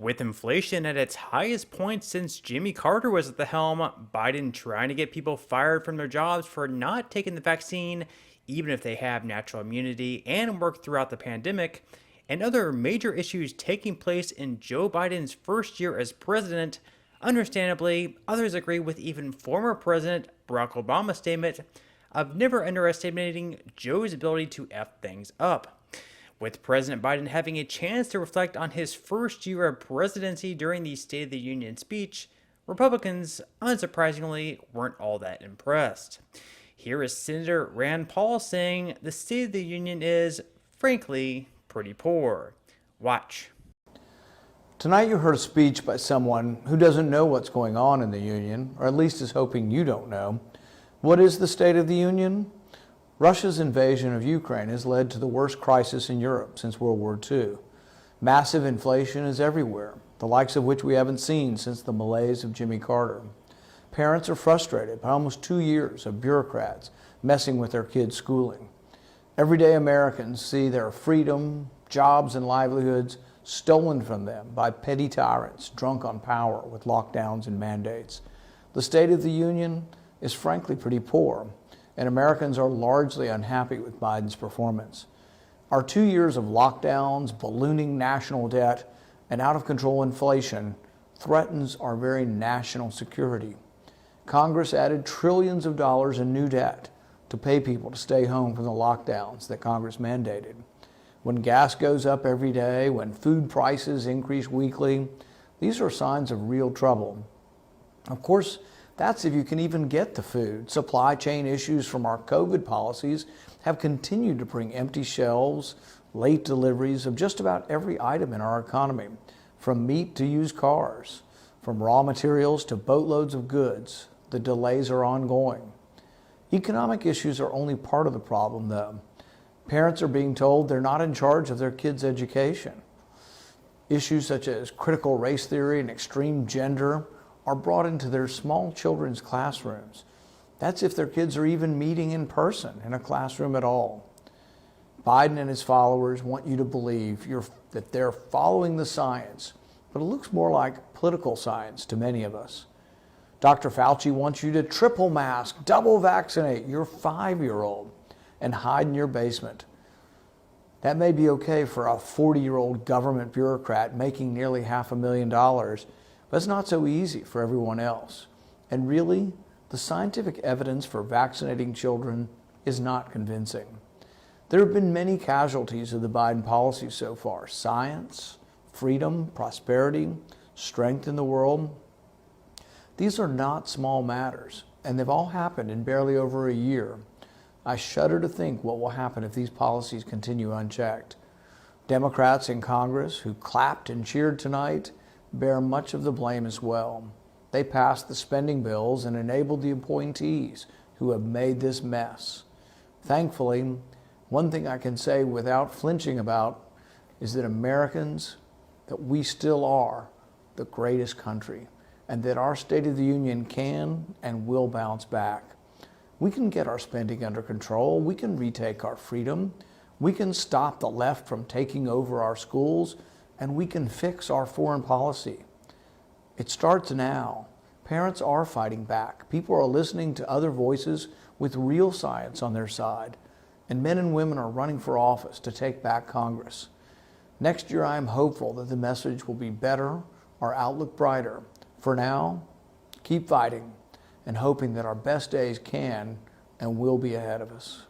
With inflation at its highest point since Jimmy Carter was at the helm, Biden trying to get people fired from their jobs for not taking the vaccine, even if they have natural immunity, and work throughout the pandemic, and other major issues taking place in Joe Biden's first year as president. Understandably, others agree with even former President Barack Obama's statement of never underestimating Joe's ability to F things up. With President Biden having a chance to reflect on his first year of presidency during the State of the Union speech, Republicans, unsurprisingly, weren't all that impressed. Here is Senator Rand Paul saying the State of the Union is, frankly, pretty poor. Watch. Tonight you heard a speech by someone who doesn't know what's going on in the Union, or at least is hoping you don't know. What is the State of the Union? Russia's invasion of Ukraine has led to the worst crisis in Europe since World War II. Massive inflation is everywhere, the likes of which we haven't seen since the malaise of Jimmy Carter. Parents are frustrated by almost 2 years of bureaucrats messing with their kids' schooling. Everyday Americans see their freedom, jobs, and livelihoods stolen from them by petty tyrants drunk on power with lockdowns and mandates. The State of the Union is frankly pretty poor, and Americans are largely unhappy with Biden's performance. Our 2 years of lockdowns, ballooning national debt, and out-of-control inflation threatens our very national security. Congress added trillions of dollars in new debt to pay people to stay home from the lockdowns that Congress mandated. When gas goes up every day, when food prices increase weekly, these are signs of real trouble. Of course, that's if you can even get the food. Supply chain issues from our COVID policies have continued to bring empty shelves, late deliveries of just about every item in our economy, from meat to used cars, from raw materials to boatloads of goods. The delays are ongoing. Economic issues are only part of the problem, though. Parents are being told they're not in charge of their kids' education. Issues such as critical race theory and extreme gender are brought into their small children's classrooms. That's if their kids are even meeting in person in a classroom at all. Biden and his followers want you to believe that they're following the science, but it looks more like political science to many of us. Dr. Fauci wants you to triple mask, double vaccinate your 5-year-old and hide in your basement. That may be okay for a 40-year-old government bureaucrat making nearly $500,000, but it's not so easy for everyone else. And really, the scientific evidence for vaccinating children is not convincing. There have been many casualties of the Biden policy so far: science, freedom, prosperity, strength in the world. These are not small matters, and they've all happened in barely over a year. I shudder to think what will happen if these policies continue unchecked. Democrats in Congress who clapped and cheered tonight bear much of the blame as well. They passed the spending bills and enabled the appointees who have made this mess. Thankfully, one thing I can say without flinching about is that Americans, that we still are the greatest country, and that our State of the Union can and will bounce back. We can get our spending under control. We can retake our freedom. We can stop the left from taking over our schools, and we can fix our foreign policy. It starts now. Parents are fighting back. People are listening to other voices with real science on their side, and men and women are running for office to take back Congress. Next year, I am hopeful that the message will be better, our outlook brighter. For now, keep fighting and hoping that our best days can and will be ahead of us.